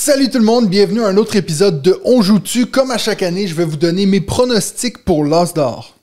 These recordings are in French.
Salut tout le monde, bienvenue à un autre épisode de On Joue-tu. Comme à chaque année, je vais vous donner mes pronostics pour l'As d'or.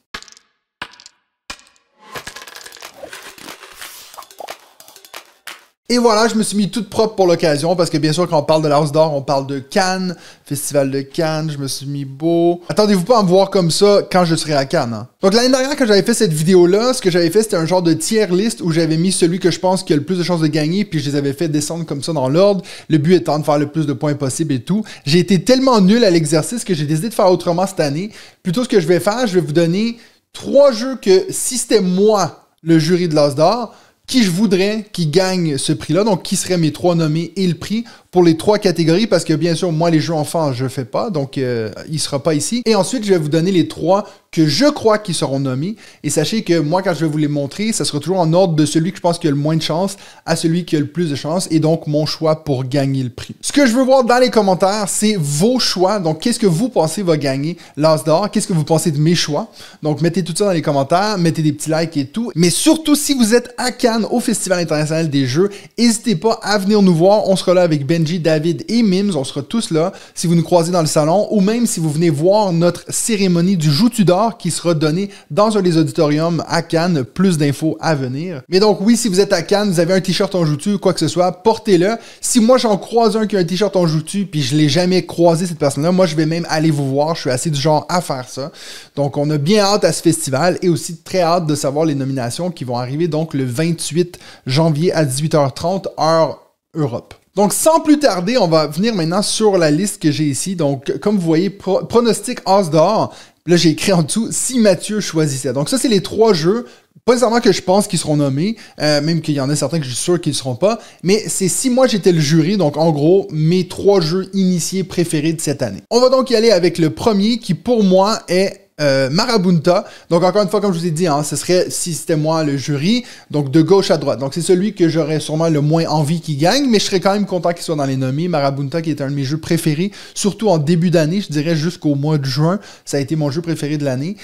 Et voilà, je me suis mis toute propre pour l'occasion parce que bien sûr, quand on parle de l'As d'or, on parle de Cannes, Festival de Cannes, je me suis mis beau. Attendez-vous pas à me voir comme ça quand je serai à Cannes. Hein. Donc l'année dernière, quand j'avais fait cette vidéo-là, ce que j'avais fait, c'était un genre de tier list où j'avais mis celui que je pense qui a le plus de chances de gagner, puis je les avais fait descendre comme ça dans l'ordre, le but étant de faire le plus de points possible et tout. J'ai été tellement nul à l'exercice que j'ai décidé de faire autrement cette année. Plutôt, ce que je vais faire, je vais vous donner 3 jeux que, si c'était moi, le jury de l'As d'or, qui je voudrais qui gagne ce prix-là, donc qui seraient mes 3 nommés et le prix pour les 3 catégories, parce que bien sûr, moi, les jeux enfants, je fais pas, donc il sera pas ici. Et ensuite, je vais vous donner les 3 que je crois qui seront nommés, et sachez que moi, quand je vais vous les montrer, ça sera toujours en ordre de celui que je pense qui a le moins de chance à celui qui a le plus de chance, et donc mon choix pour gagner le prix. Ce que je veux voir dans les commentaires, c'est vos choix, donc qu'est-ce que vous pensez va gagner l'As d'or, qu'est-ce que vous pensez de mes choix, donc mettez tout ça dans les commentaires, mettez des petits likes et tout, mais surtout, si vous êtes à Cannes, au Festival international des jeux, n'hésitez pas à venir nous voir, on sera là avec Benji, David et Mims, on sera tous là, si vous nous croisez dans le salon, ou même si vous venez voir notre cérémonie du Joues-tu d'or qui sera donnée dans un des auditoriums à Cannes, plus d'infos à venir. Mais donc oui, si vous êtes à Cannes, vous avez un t-shirt On Joue-tu, quoi que ce soit, portez-le. Si moi j'en croise un qui a un t-shirt On Joue-tu, puis je l'ai jamais croisé cette personne-là, moi je vais même aller vous voir, je suis assez du genre à faire ça. Donc on a bien hâte à ce festival et aussi très hâte de savoir les nominations qui vont arriver donc le 28 janvier à 18h30, heure Europe. Donc, sans plus tarder, on va venir maintenant sur la liste que j'ai ici. Donc, comme vous voyez, pronostic As d'or. Là, j'ai écrit en dessous si Mathieu choisissait. Donc, ça, c'est les 3 jeux. Pas nécessairement que je pense qu'ils seront nommés, même qu'il y en a certains que je suis sûr qu'ils ne seront pas, mais c'est si moi j'étais le jury, donc en gros, mes 3 jeux initiés préférés de cette année. On va donc y aller avec le premier qui, pour moi, est Marabunta. Donc encore une fois, comme je vous ai dit, hein, ce serait, si c'était moi le jury, donc de gauche à droite. Donc c'est celui que j'aurais sûrement le moins envie qu'il gagne, mais je serais quand même content qu'il soit dans les nommés. Marabunta qui est un de mes jeux préférés, surtout en début d'année, je dirais jusqu'au mois de juin, ça a été mon jeu préféré de l'année.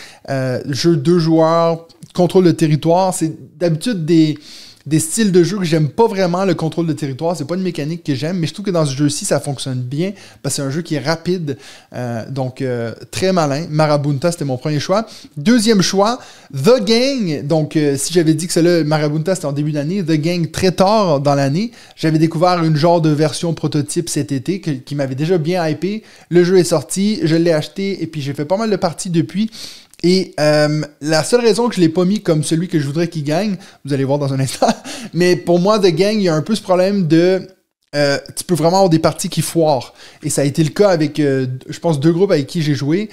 Jeu 2 joueurs, contrôle de territoire, c'est d'habitude des styles de jeu que j'aime pas vraiment, le contrôle de territoire, c'est pas une mécanique que j'aime, mais je trouve que dans ce jeu-ci, ça fonctionne bien, parce que c'est un jeu qui est rapide, donc très malin. Marabunta, c'était mon premier choix. Deuxième choix, The Gang, donc si j'avais dit que celui-là, Marabunta, c'était en début d'année, The Gang, très tard dans l'année, j'avais découvert une genre de version prototype cet été, qui m'avait déjà bien hypé. Le jeu est sorti, je l'ai acheté, et puis j'ai fait pas mal de parties depuis. Et la seule raison que je ne l'ai pas mis comme celui que je voudrais qu'il gagne, vous allez voir dans un instant, mais pour moi, The Gang, il y a un peu ce problème de... tu peux vraiment avoir des parties qui foirent. Et ça a été le cas avec, je pense, 2 groupes avec qui j'ai joué,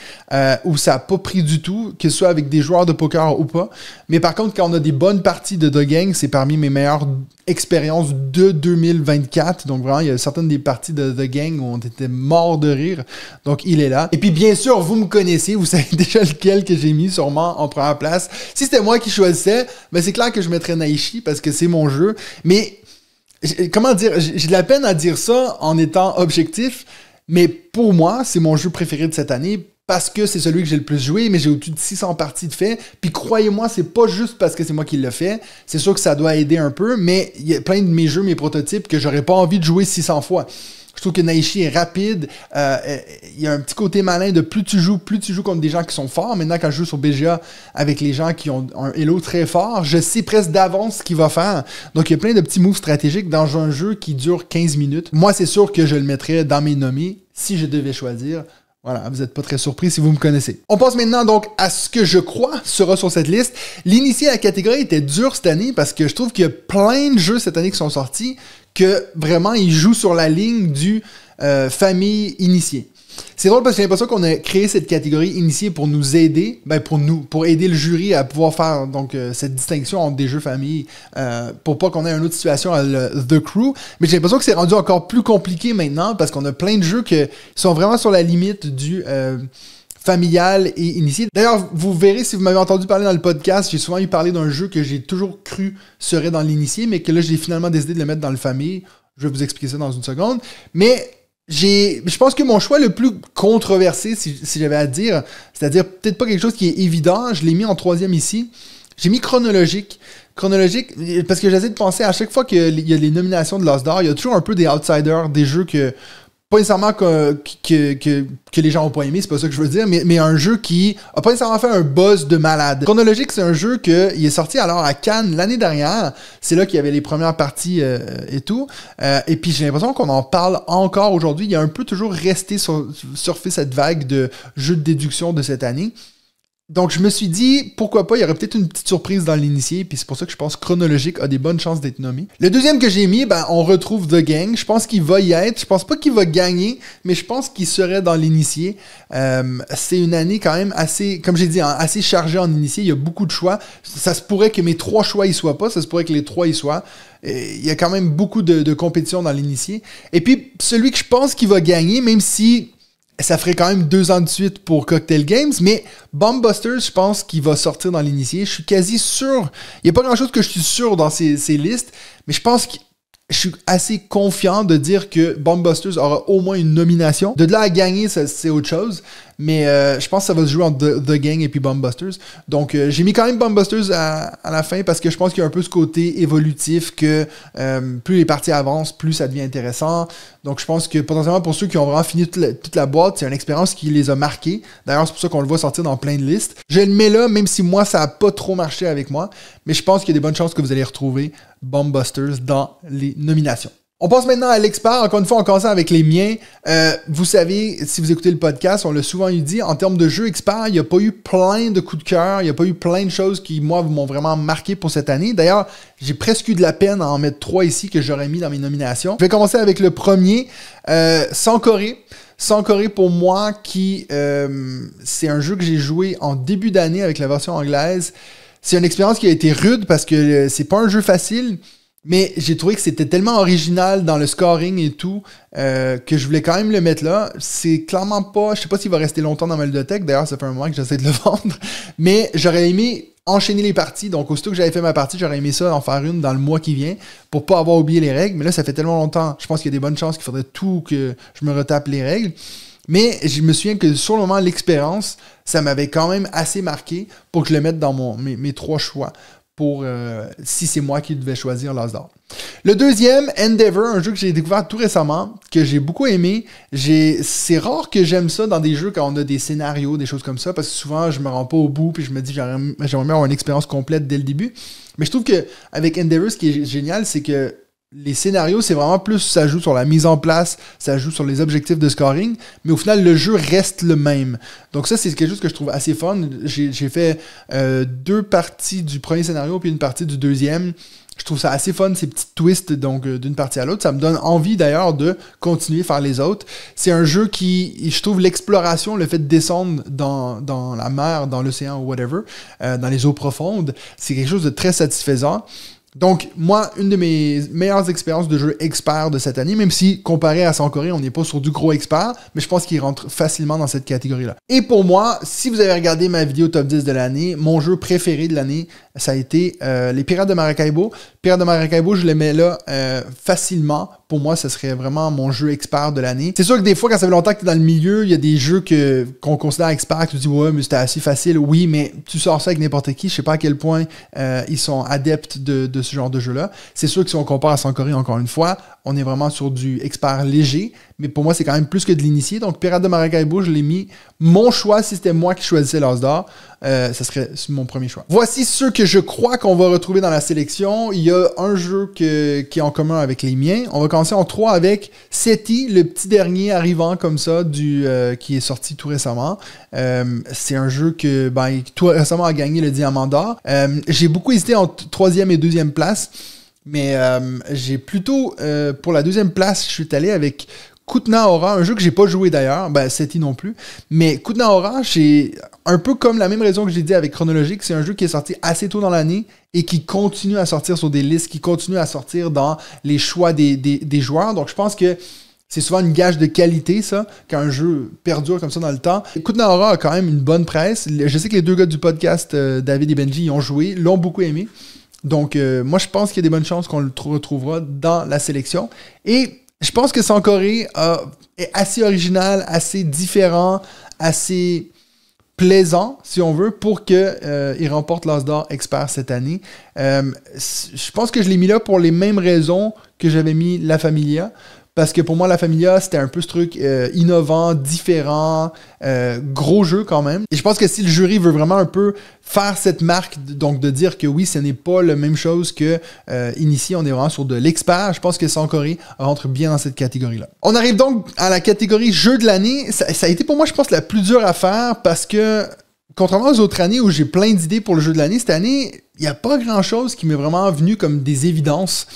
où ça n'a pas pris du tout, que ce soit avec des joueurs de poker ou pas. Mais par contre, quand on a des bonnes parties de The Gang, c'est parmi mes meilleures expériences de 2024. Donc vraiment, il y a certaines des parties de The Gang où on était mort de rire. Donc il est là. Et puis bien sûr, vous me connaissez, vous savez déjà lequel que j'ai mis sûrement en première place. Si c'était moi qui choisissais, ben c'est clair que je mettrais Naishi parce que c'est mon jeu. Mais... comment dire, j'ai de la peine à dire ça en étant objectif, mais pour moi, c'est mon jeu préféré de cette année parce que c'est celui que j'ai le plus joué, mais j'ai au-dessus de 600 parties de fait. Puis croyez-moi, c'est pas juste parce que c'est moi qui l'ai fait. C'est sûr que ça doit aider un peu, mais il y a plein de mes jeux, mes prototypes que j'aurais pas envie de jouer 600 fois. Je trouve que Naishi est rapide, il y a un petit côté malin de plus tu joues contre des gens qui sont forts. Maintenant, quand je joue sur BGA avec les gens qui ont un Elo très fort, je sais presque d'avance ce qu'il va faire. Donc, il y a plein de petits moves stratégiques dans un jeu qui dure 15 minutes. Moi, c'est sûr que je le mettrais dans mes nommés si je devais choisir. Voilà, vous n'êtes pas très surpris si vous me connaissez. On passe maintenant donc à ce que je crois sera sur cette liste. L'initié à la catégorie était dur cette année parce que je trouve qu'il y a plein de jeux cette année qui sont sortis que vraiment ils jouent sur la ligne du famille initiée. C'est drôle parce que j'ai l'impression qu'on a créé cette catégorie initiée pour nous aider, pour aider le jury à pouvoir faire donc cette distinction entre des jeux famille, pour pas qu'on ait une autre situation à The Crew. Mais j'ai l'impression que c'est rendu encore plus compliqué maintenant parce qu'on a plein de jeux qui sont vraiment sur la limite du familial et initié. D'ailleurs, vous verrez si vous m'avez entendu parler dans le podcast, j'ai souvent eu parler d'un jeu que j'ai toujours cru serait dans l'initié, mais que là j'ai finalement décidé de le mettre dans le famille. Je vais vous expliquer ça dans une seconde. Mais je pense que mon choix le plus controversé, si j'avais à dire, c'est-à-dire peut-être pas quelque chose qui est évident, je l'ai mis en 3e ici. J'ai mis chronologique. Chronologique, parce que j'essaie de penser à chaque fois qu'il y a les nominations de l'As d'or, il y a toujours un peu des outsiders, des jeux que pas nécessairement que les gens n'ont pas aimé, c'est pas ça que je veux dire, mais un jeu qui a pas nécessairement fait un buzz de malade. Chronologique, c'est un jeu qui est sorti alors à Cannes l'année dernière. C'est là qu'il y avait les premières parties et tout. Et puis j'ai l'impression qu'on en parle encore aujourd'hui. Il y a un peu toujours resté surfer cette vague de jeux de déduction de cette année. Donc, je me suis dit, pourquoi pas, il y aurait peut-être une petite surprise dans l'initié, puis c'est pour ça que je pense Chronologique a des bonnes chances d'être nommé. Le deuxième que j'ai mis, on retrouve The Gang. Je pense qu'il va y être. Je pense pas qu'il va gagner, mais je pense qu'il serait dans l'initié. C'est une année quand même assez, comme j'ai dit, assez chargée en initié. Il y a beaucoup de choix. Ça se pourrait que mes 3 choix y soient pas, ça se pourrait que les 3 y soient. Il y a quand même beaucoup de compétition dans l'initié. Et puis, celui que je pense qu'il va gagner, même si ça ferait quand même 2 ans de suite pour Cocktail Games, mais Bomb Busters, je pense qu'il va sortir dans l'initié. Je suis quasi sûr. Il n'y a pas grand-chose que je suis sûr dans ces listes, mais je pense que je suis assez confiant de dire que Bomb Busters aura au moins une nomination. De là à gagner, c'est autre chose. Mais je pense que ça va se jouer entre The Gang et puis Bomb Busters. Donc, j'ai mis quand même Bomb Busters à la fin parce que je pense qu'il y a un peu ce côté évolutif que plus les parties avancent, plus ça devient intéressant. Donc, je pense que potentiellement pour ceux qui ont vraiment fini toute la boîte, c'est une expérience qui les a marqués. D'ailleurs, c'est pour ça qu'on le voit sortir dans plein de listes. Je le mets là, même si moi, ça n'a pas trop marché avec moi. Mais je pense qu'il y a des bonnes chances que vous allez retrouver Bomb Busters dans les nominations. On passe maintenant à l'expert. Encore une fois, en commençant avec les miens. Vous savez, si vous écoutez le podcast, on l'a souvent dit, en termes de jeux experts, il n'y a pas eu plein de coups de cœur, il n'y a pas eu plein de choses qui, moi, m'ont vraiment marqué pour cette année. D'ailleurs, j'ai presque eu de la peine à en mettre 3 ici que j'aurais mis dans mes nominations. Je vais commencer avec le premier, Sans Corée. Sans Corée, pour moi, c'est un jeu que j'ai joué en début d'année avec la version anglaise. C'est une expérience qui a été rude parce que c'est pas un jeu facile. Mais j'ai trouvé que c'était tellement original dans le scoring et tout que je voulais quand même le mettre là. C'est clairement pas... Je sais pas s'il va rester longtemps dans ma ludothèque. D'ailleurs, ça fait un moment que j'essaie de le vendre. Mais j'aurais aimé enchaîner les parties. Donc, aussitôt que j'avais fait ma partie, j'aurais aimé ça en faire une dans le mois qui vient pour pas avoir oublié les règles. Mais là, ça fait tellement longtemps. Je pense qu'il y a des bonnes chances qu'il faudrait tout que je me retape les règles. Mais je me souviens que sur le moment, l'expérience, ça m'avait quand même assez marqué pour que je le mette dans mes 3 choix. Pour si c'est moi qui devais choisir l'As d'or. Le deuxième, Endeavor, un jeu que j'ai découvert tout récemment, que j'ai beaucoup aimé. C'est rare que j'aime ça dans des jeux quand on a des scénarios, des choses comme ça, parce que souvent je me rends pas au bout puis je me dis j'aimerais bien avoir une expérience complète dès le début. Mais je trouve qu'avec Endeavor, ce qui est génial, c'est que les scénarios, c'est vraiment plus ça joue sur la mise en place, ça joue sur les objectifs de scoring, mais au final, le jeu reste le même. Donc ça, c'est quelque chose que je trouve assez fun. J'ai fait 2 parties du premier scénario puis une partie du deuxième. Je trouve ça assez fun, ces petits twists donc d'une partie à l'autre. Ça me donne envie d'ailleurs de continuer à faire les autres. C'est un jeu qui, je trouve, l'exploration, le fait de descendre dans la mer, dans l'océan ou whatever, dans les eaux profondes, c'est quelque chose de très satisfaisant. Donc, moi, une de mes meilleures expériences de jeu expert de cette année, même si, comparé à Sans Corée, on n'est pas sur du gros expert, mais je pense qu'il rentre facilement dans cette catégorie-là. Et pour moi, si vous avez regardé ma vidéo top 10 de l'année, mon jeu préféré de l'année, ça a été les Pirates de Maracaibo. Pirates de Maracaibo, je les mets là facilement. Pour moi, ce serait vraiment mon jeu expert de l'année. C'est sûr que des fois, quand ça fait longtemps que tu es dans le milieu, il y a des jeux qu'on considère experts, que tu dis « Ouais, mais c'était assez facile. » Oui, mais tu sors ça avec n'importe qui. Je sais pas à quel point ils sont adeptes de ce genre de jeu-là. C'est sûr que si on compare à Sans Corée, encore une fois, on est vraiment sur du expert léger. Mais pour moi, c'est quand même plus que de l'initié. Donc, Pirates de Maracaibo, je l'ai mis. Mon choix, si c'était moi qui choisissais l'As d'or, ça serait mon premier choix. Voici ceux que je crois qu'on va retrouver dans la sélection. Il y a un jeu qui est en commun avec les miens. On va commencer en 3 avec SETI, le petit dernier arrivant comme ça, qui est sorti tout récemment. C'est un jeu qui tout récemment a gagné le Diamant d'or. J'ai beaucoup hésité entre 3e et 2e place. Mais j'ai plutôt, pour la 2e place, je suis allé avec Kutna Hora, un jeu que j'ai pas joué d'ailleurs, SETI non plus, mais Kutna Hora, c'est un peu comme la même raison que j'ai dit avec Chronologique, c'est un jeu qui est sorti assez tôt dans l'année et qui continue à sortir sur des listes, qui continue à sortir dans les choix des joueurs, donc je pense que c'est souvent une gage de qualité, ça, quand un jeu perdure comme ça dans le temps. Kutna Hora a quand même une bonne presse, je sais que les 2 gars du podcast, David et Benji, y ont joué, l'ont beaucoup aimé. Donc, moi, je pense qu'il y a des bonnes chances qu'on le retrouvera dans la sélection. Et je pense que Sans Corée est assez original, assez différent, assez plaisant, si on veut, pour qu'il remporte l'As d'or expert cette année. Je pense que je l'ai mis là pour les mêmes raisons que j'avais mis La Familia. parce que pour moi, La Familia, c'était un peu ce truc innovant, différent, gros jeu quand même. Et je pense que si le jury veut vraiment un peu faire cette marque, donc de dire que oui, ce n'est pas la même chose que Initié, on est vraiment sur de l'expert, je pense que Sankore rentre bien dans cette catégorie-là. On arrive donc à la catégorie jeu de l'année. Ça a été pour moi, je pense, la plus dure à faire parce que contrairement aux autres années où j'ai plein d'idées pour le jeu de l'année, cette année, il n'y a pas grand-chose qui m'est vraiment venu comme des évidences.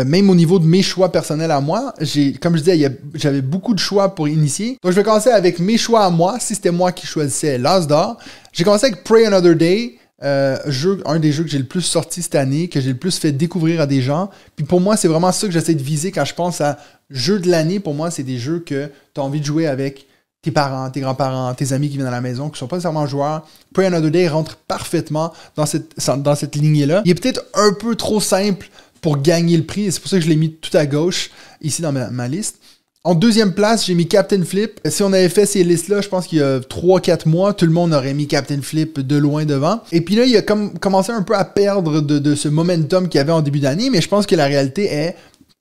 Même au niveau de mes choix personnels à moi, comme je disais, j'avais beaucoup de choix pour initier. Donc je vais commencer avec mes choix à moi, si c'était moi qui choisissais l'As d'or. J'ai commencé avec Pray Another Day, un des jeux que j'ai le plus sorti cette année, que j'ai le plus fait découvrir à des gens. Puis pour moi, c'est vraiment ça que j'essaie de viser quand je pense à jeux de l'année. Pour moi, c'est des jeux que tu as envie de jouer avec tes parents, tes grands-parents, tes amis qui viennent à la maison, qui ne sont pas nécessairement joueurs. Pray Another Day rentre parfaitement dans cette lignée-là. Il est peut-être un peu trop simple pour gagner le prix, et c'est pour ça que je l'ai mis tout à gauche, ici dans ma liste. En deuxième place, j'ai mis Captain Flip. Si on avait fait ces listes-là, je pense qu'il y a 3-4 mois, tout le monde aurait mis Captain Flip de loin devant. Et puis là, il a commencé un peu à perdre de ce momentum qu'il y avait en début d'année, mais je pense que la réalité est,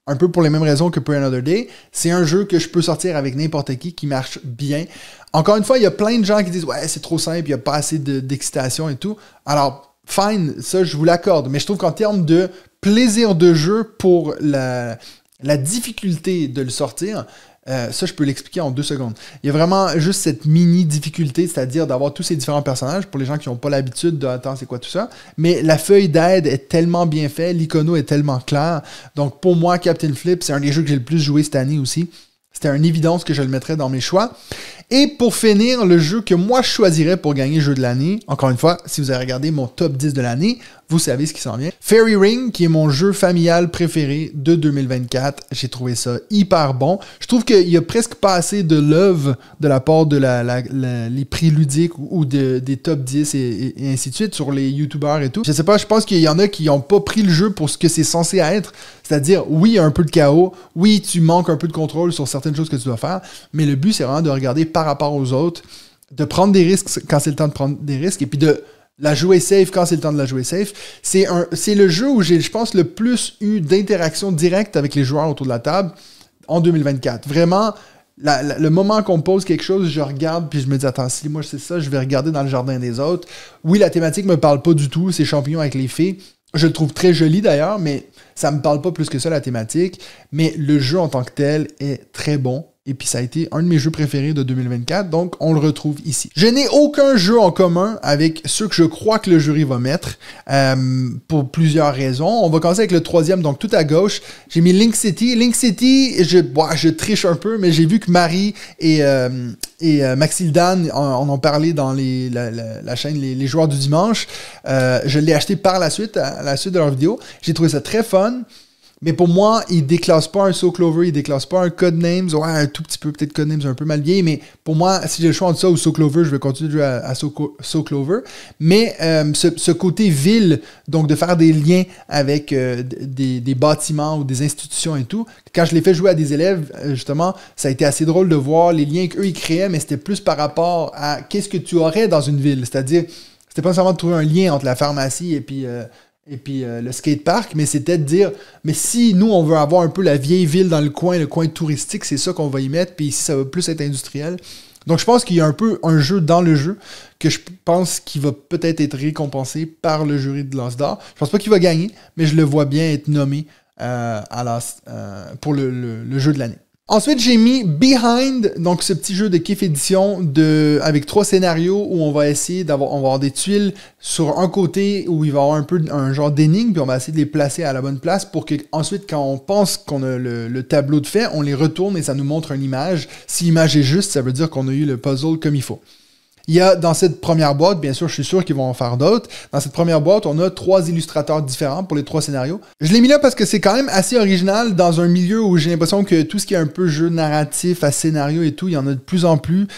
un peu pour les mêmes raisons que Pray Another Day, c'est un jeu que je peux sortir avec n'importe qui marche bien. Encore une fois, il y a plein de gens qui disent « Ouais, c'est trop simple, il n'y a pas assez d'excitation et tout. » Alors, fine, ça, je vous l'accorde. Mais je trouve qu'en termes de plaisir de jeu pour la difficulté de le sortir, ça, je peux l'expliquer en 2 secondes. Il y a vraiment juste cette mini-difficulté, c'est-à-dire d'avoir tous ces différents personnages pour les gens qui n'ont pas l'habitude de « Attends, c'est quoi tout ça? » Mais la feuille d'aide est tellement bien faite, l'icono est tellement clair. Donc, pour moi, Captain Flip, c'est un des jeux que j'ai le plus joué cette année aussi. C'était une évidence que je le mettrais dans mes choix. Et pour finir, le jeu que moi, je choisirais pour gagner jeu de l'année, encore une fois, si vous avez regardé mon top 10 de l'année, vous savez ce qui s'en vient. Fairy Ring, qui est mon jeu familial préféré de 2024. J'ai trouvé ça hyper bon. Je trouve qu'il y a presque pas assez de love de la part de les prix ludiques ou des top 10 et ainsi de suite sur les youtubeurs et tout. Je sais pas, je pense qu'il y en a qui n'ont pas pris le jeu pour ce que c'est censé être. C'est-à-dire, oui, il y a un peu de chaos. Oui, tu manques un peu de contrôle sur certaines choses que tu dois faire. Mais le but, c'est vraiment de regarder par rapport aux autres, de prendre des risques quand c'est le temps de prendre des risques et puis de la jouer safe quand c'est le temps de la jouer safe. C'est le jeu où j'ai, je pense, le plus eu d'interaction directe avec les joueurs autour de la table en 2024. Vraiment, le moment qu'on pose quelque chose, je regarde puis je me dis, attends, si moi c'est ça, je vais regarder dans le jardin des autres. Oui, la thématique me parle pas du tout, ces champignons avec les fées. Je le trouve très joli d'ailleurs, mais ça me parle pas plus que ça, la thématique. Mais le jeu en tant que tel est très bon. Et puis ça a été un de mes jeux préférés de 2024, donc on le retrouve ici. Je n'ai aucun jeu en commun avec ceux que je crois que le jury va mettre, pour plusieurs raisons. On va commencer avec le troisième, donc tout à gauche. J'ai mis Link City. Link City, je triche un peu, mais j'ai vu que Marie et Maxildan en ont parlé dans la chaîne Les Joueurs du Dimanche. Je l'ai acheté par la suite, à la suite de leur vidéo. J'ai trouvé ça très fun. Mais pour moi, il déclasse pas un So Clover, il déclasse pas un Codenames. Ouais, un tout petit peu, peut-être Codenames un peu mal vieilli, mais pour moi, si j'ai le choix entre ça ou So Clover, je vais continuer de jouer à So Clover. Mais ce côté ville, donc de faire des liens avec des bâtiments ou des institutions et tout, quand je l'ai fait jouer à des élèves, justement, ça a été assez drôle de voir les liens qu'eux, ils créaient, mais c'était plus par rapport à qu'est-ce que tu aurais dans une ville. C'est-à-dire, c'était pas seulement de trouver un lien entre la pharmacie et puis le skatepark, mais c'était de dire, mais si nous, on veut avoir un peu la vieille ville dans le coin touristique, c'est ça qu'on va y mettre, puis ici, ça va plus être industriel. Donc, je pense qu'il y a un peu un jeu dans le jeu que je pense qu'il va peut-être être récompensé par le jury de l'As d'or. Je pense pas qu'il va gagner, mais je le vois bien être nommé pour le jeu de l'année. Ensuite, j'ai mis Behind, donc ce petit jeu de Kif Edition avec 3 scénarios où on va essayer on va avoir des tuiles sur un côté où il va y avoir un genre d'énigme, puis on va essayer de les placer à la bonne place pour que ensuite, quand on pense qu'on a le tableau de fait, on les retourne et ça nous montre une image. Si l'image est juste, ça veut dire qu'on a eu le puzzle comme il faut. Il y a dans cette première boîte, bien sûr, je suis sûr qu'ils vont en faire d'autres. Dans cette première boîte, on a 3 illustrateurs différents pour les 3 scénarios. Je l'ai mis là parce que c'est quand même assez original dans un milieu où j'ai l'impression que tout ce qui est un peu jeu narratif à scénario et tout, il y en a de plus en plus.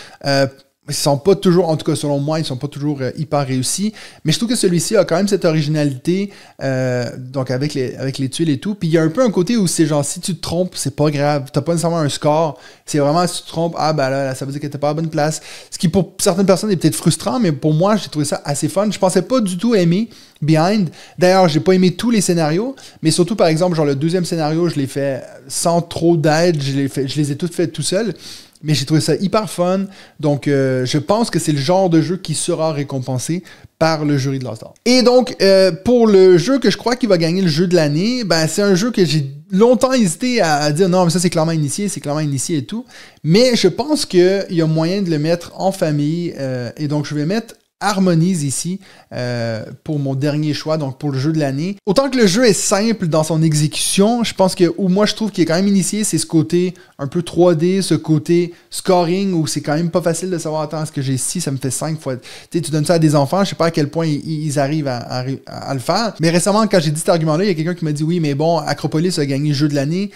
Ils sont pas toujours, en tout cas selon moi, ils sont pas toujours hyper réussis. Mais je trouve que celui-ci a quand même cette originalité, donc avec les tuiles et tout. Puis il y a un peu un côté où c'est genre, si tu te trompes, c'est pas grave. T'as pas nécessairement un score. C'est vraiment, si tu te trompes, ah ben là ça veut dire que t'es pas à la bonne place. Ce qui pour certaines personnes est peut-être frustrant, mais pour moi, j'ai trouvé ça assez fun. Je pensais pas du tout aimer Behind. D'ailleurs, j'ai pas aimé tous les scénarios, mais surtout, par exemple, genre le deuxième scénario, je l'ai fait sans trop d'aide. Je les ai tous faits tout seul. Mais j'ai trouvé ça hyper fun. Donc, je pense que c'est le genre de jeu qui sera récompensé par le jury de Lost Ark. Et donc, pour le jeu que je crois qu'il va gagner le jeu de l'année, ben c'est un jeu que j'ai longtemps hésité à dire non, mais ça c'est clairement initié et tout. Mais je pense qu'il y a moyen de le mettre en famille. Et donc, je vais mettre Harmonies ici pour mon dernier choix, donc pour le jeu de l'année. Autant que le jeu est simple dans son exécution, je pense que, où moi je trouve qu'il est quand même initié, c'est ce côté un peu 3D, ce côté scoring où c'est quand même pas facile de savoir, attends, est-ce que j'ai 6, ça me fait 5 fois. Tu donnes ça à des enfants, je sais pas à quel point ils arrivent à le faire. Mais récemment, quand j'ai dit cet argument-là, il y a quelqu'un qui m'a dit oui, mais bon, Acropolis a gagné le jeu de l'année.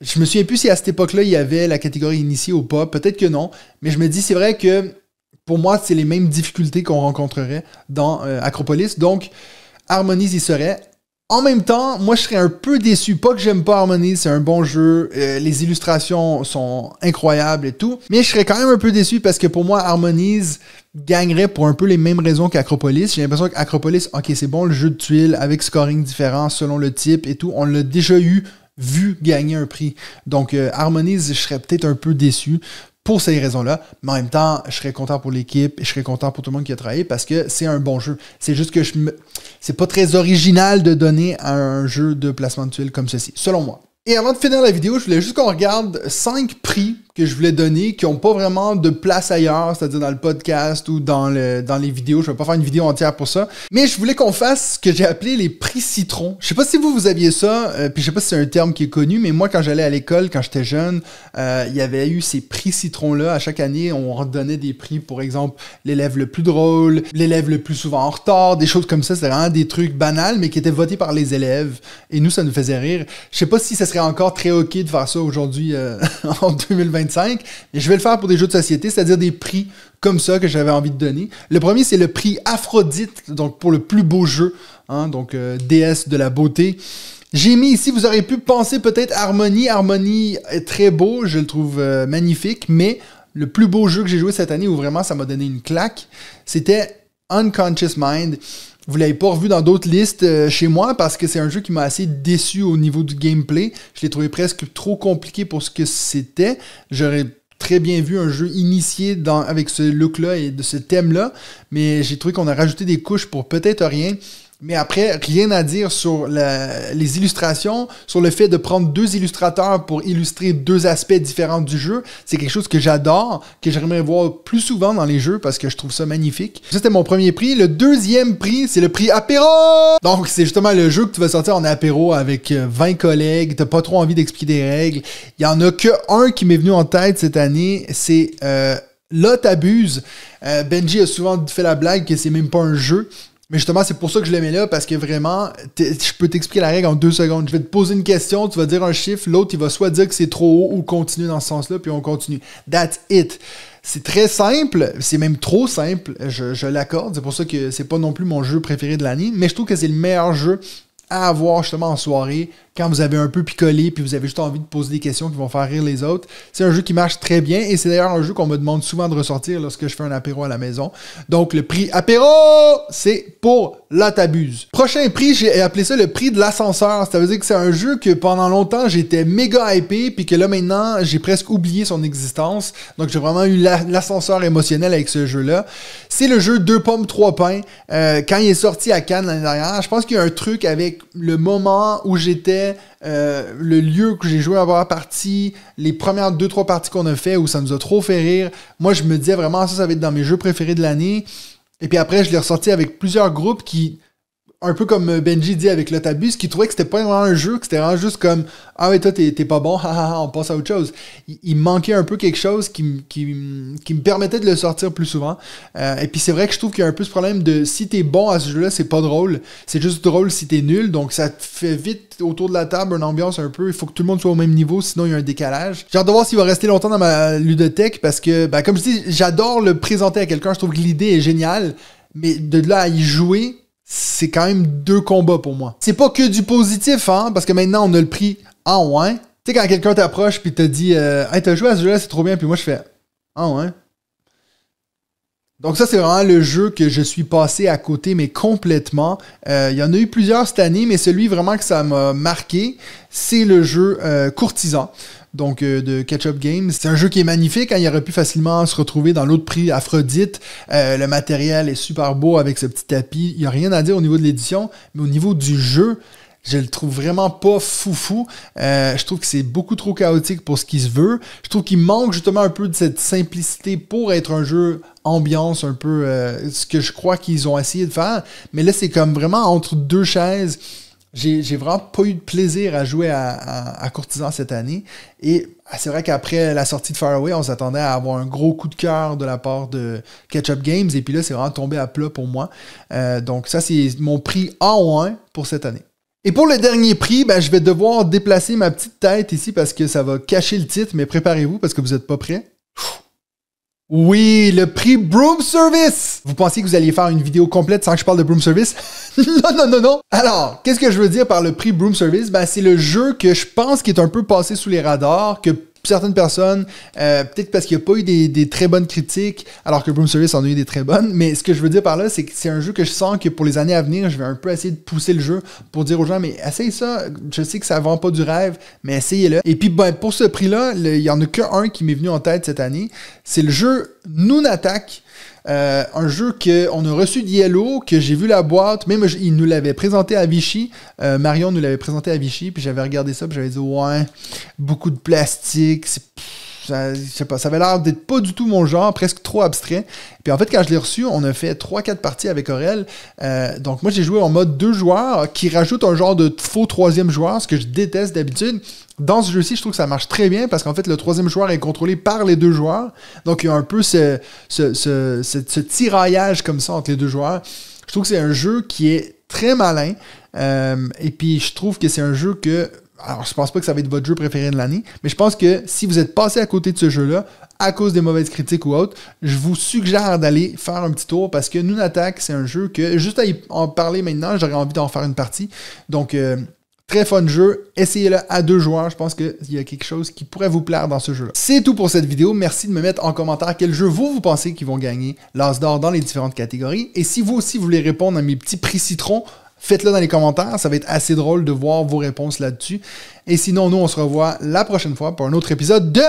Je me souviens plus si à cette époque-là, il y avait la catégorie initiée ou pas. Peut-être que non. Mais je me dis, c'est vrai que pour moi, c'est les mêmes difficultés qu'on rencontrerait dans Acropolis. Donc, Harmonies y serait. En même temps, moi, je serais un peu déçu. Pas que j'aime pas Harmonies, c'est un bon jeu. Les illustrations sont incroyables et tout. Mais je serais quand même un peu déçu parce que pour moi, Harmonies gagnerait pour un peu les mêmes raisons qu'Acropolis. J'ai l'impression qu'Acropolis, ok, c'est bon, le jeu de tuiles avec scoring différent selon le type et tout. On l'a déjà vu gagner un prix. Donc, Harmonies, je serais peut-être un peu déçu pour ces raisons-là, mais en même temps, je serais content pour l'équipe et je serais content pour tout le monde qui a travaillé parce que c'est un bon jeu. C'est juste que c'est pas très original de donner un jeu de placement de tuiles comme ceci, selon moi. Et avant de finir la vidéo, je voulais juste qu'on regarde 5 prix que je voulais donner qui n'ont pas vraiment de place ailleurs, c'est-à-dire dans le podcast ou dans les vidéos. Je ne vais pas faire une vidéo entière pour ça. Mais je voulais qu'on fasse ce que j'ai appelé les prix citron. Je sais pas si vous aviez ça, puis je sais pas si c'est un terme qui est connu, mais moi, quand j'allais à l'école, quand j'étais jeune, il y avait eu ces prix citron-là. À chaque année, on redonnait des prix, pour exemple, l'élève le plus drôle, l'élève le plus souvent en retard, des choses comme ça. C'était vraiment des trucs banals, mais qui étaient votés par les élèves. Et nous, ça nous faisait rire. Je sais pas si ça serait encore très OK de faire ça aujourd'hui, en 2025. Et je vais le faire pour des jeux de société, c'est-à-dire des prix comme ça que j'avais envie de donner. Le premier, c'est le prix Aphrodite, donc pour le plus beau jeu, hein, donc déesse de la beauté. J'ai mis ici, vous aurez pu penser peut-être Harmony. Harmony est très beau, je le trouve magnifique, mais le plus beau jeu que j'ai joué cette année, où vraiment ça m'a donné une claque, c'était Unconscious Mind. Vous l'avez pas revu dans d'autres listes chez moi parce que c'est un jeu qui m'a assez déçu au niveau du gameplay. Je l'ai trouvé presque trop compliqué pour ce que c'était. J'aurais très bien vu un jeu initié avec ce look-là et de ce thème-là, mais j'ai trouvé qu'on a rajouté des couches pour peut-être rien. Mais après, rien à dire sur les illustrations, sur le fait de prendre 2 illustrateurs pour illustrer 2 aspects différents du jeu. C'est quelque chose que j'adore, que j'aimerais voir plus souvent dans les jeux parce que je trouve ça magnifique. Ça, c'était mon premier prix. Le deuxième prix, c'est le prix apéro! Donc, c'est justement le jeu que tu vas sortir en apéro avec 20 collègues. T'as pas trop envie d'expliquer des règles. Il y en a que un qui m'est venu en tête cette année, c'est Là, t'abuses. Benji a souvent fait la blague que c'est même pas un jeu. Mais justement, c'est pour ça que je le mets là, parce que vraiment, je peux t'expliquer la règle en 2 secondes. Je vais te poser une question, tu vas dire un chiffre, l'autre, il va soit dire que c'est trop haut ou continuer dans ce sens-là, puis on continue. That's it. C'est très simple, c'est même trop simple, je l'accorde. C'est pour ça que c'est pas non plus mon jeu préféré de l'année, mais je trouve que c'est le meilleur jeu à avoir justement en soirée, quand vous avez un peu picolé puis vous avez juste envie de poser des questions qui vont faire rire les autres. C'est un jeu qui marche très bien et c'est d'ailleurs un jeu qu'on me demande souvent de ressortir lorsque je fais un apéro à la maison. Donc le prix apéro, c'est pour Là t'abuses. Prochain prix, j'ai appelé ça le prix de l'ascenseur. Ça veut dire que c'est un jeu que pendant longtemps j'étais méga hypé puis que là maintenant j'ai presque oublié son existence. Donc j'ai vraiment eu l'ascenseur émotionnel avec ce jeu-là. C'est le jeu 2 pommes 3 pains. Quand il est sorti à Cannes l'année dernière, je pense qu'il y a un truc avec le moment où j'étais, le lieu que j'ai joué à la partie, les premières 2-3 parties qu'on a fait où ça nous a trop fait rire. Moi, je me disais vraiment ça va être dans mes jeux préférés de l'année. Et puis après, je l'ai ressorti avec plusieurs groupes qui un peu comme Benji dit avec l'Otabus, qui trouvait que c'était pas vraiment un jeu, que c'était vraiment juste comme « Ah ouais, toi, t'es pas bon, on passe à autre chose. » Il manquait un peu quelque chose qui me permettait de le sortir plus souvent. Et puis c'est vrai que je trouve qu'il y a un peu ce problème de si t'es bon à ce jeu-là, c'est pas drôle. C'est juste drôle si t'es nul. Donc ça te fait vite autour de la table une ambiance un peu. Il faut que tout le monde soit au même niveau, sinon il y a un décalage. J'ai hâte de voir s'il va rester longtemps dans ma ludothèque parce que, ben, comme je dis, j'adore le présenter à quelqu'un. Je trouve que l'idée est géniale. Mais de là à y jouer, c'est quand même 2 combats pour moi. C'est pas que du positif, hein, parce que maintenant on a le prix en ouais. Tu sais, quand quelqu'un t'approche puis te dit hey, t'as joué à ce jeu-là, c'est trop bien, puis moi je fais ah ouais. Donc ça, c'est vraiment le jeu que je suis passé à côté, mais complètement. Il y en a eu plusieurs cette année, mais celui vraiment que ça m'a marqué, c'est le jeu Courtisan. Donc de Ketchup Games. C'est un jeu qui est magnifique, hein, il aurait pu facilement se retrouver dans l'autre prix Aphrodite. Le matériel est super beau avec ce petit tapis. Il n'y a rien à dire au niveau de l'édition, mais au niveau du jeu, je le trouve vraiment pas foufou. Je trouve que c'est beaucoup trop chaotique pour ce qui se veut. Je trouve qu'il manque justement un peu de cette simplicité pour être un jeu ambiance, un peu ce que je crois qu'ils ont essayé de faire. Mais là, c'est comme vraiment entre 2 chaises. J'ai vraiment pas eu de plaisir à jouer à Courtisan cette année. Et c'est vrai qu'après la sortie de Faraway, on s'attendait à avoir un gros coup de cœur de la part de Ketchup Games. Et puis là, c'est vraiment tombé à plat pour moi. Donc ça, c'est mon prix A1 pour cette année. Et pour le dernier prix, ben, je vais devoir déplacer ma petite tête ici parce que ça va cacher le titre. Mais préparez-vous parce que vous n'êtes pas prêts. Oui, le prix Broom Service! Vous pensiez que vous alliez faire une vidéo complète sans que je parle de Broom Service? Non! Alors, qu'est-ce que je veux dire par le prix Broom Service? Ben, c'est le jeu que je pense qui est un peu passé sous les radars, que certaines personnes, peut-être parce qu'il n'y a pas eu des très bonnes critiques, alors que Broom Service en a eu des très bonnes, mais ce que je veux dire par là, c'est que c'est un jeu que je sens que pour les années à venir, je vais un peu essayer de pousser le jeu pour dire aux gens, mais essaye ça, je sais que ça vend pas du rêve, mais essayez-le. Et puis, ben, pour ce prix-là, il y en a qu'un qui m'est venu en tête cette année, c'est le jeu Noon Attack. Un jeu qu'on a reçu de Yellow, que j'ai vu la boîte, même il nous l'avait présenté à Vichy, Marion nous l'avait présenté à Vichy, puis j'avais regardé ça, puis j'avais dit ouais, beaucoup de plastique, je sais pas, ça avait l'air d'être pas du tout mon genre, presque trop abstrait. Puis en fait, quand je l'ai reçu, on a fait 3-4 parties avec Aurel. Donc moi, j'ai joué en mode 2 joueurs qui rajoute un genre de faux 3e joueur, ce que je déteste d'habitude. Dans ce jeu-ci, je trouve que ça marche très bien parce qu'en fait, le 3e joueur est contrôlé par les 2 joueurs. Donc il y a un peu ce tiraillage comme ça entre les 2 joueurs. Je trouve que c'est un jeu qui est très malin. Et puis je trouve que c'est un jeu que... Alors, je pense pas que ça va être votre jeu préféré de l'année, mais je pense que si vous êtes passé à côté de ce jeu-là, à cause des mauvaises critiques ou autres, je vous suggère d'aller faire un petit tour parce que Noon Attack, c'est un jeu que, juste à en parler maintenant, j'aurais envie d'en faire une partie. Donc, très fun jeu. Essayez-le à 2 joueurs. Je pense qu'il y a quelque chose qui pourrait vous plaire dans ce jeu-là. C'est tout pour cette vidéo. Merci de me mettre en commentaire quel jeu vous pensez qu'ils vont gagner l'As d'or dans les différentes catégories. Et si vous aussi voulez répondre à mes petits prix citrons, faites-le dans les commentaires, ça va être assez drôle de voir vos réponses là-dessus. Et sinon, nous, on se revoit la prochaine fois pour un autre épisode de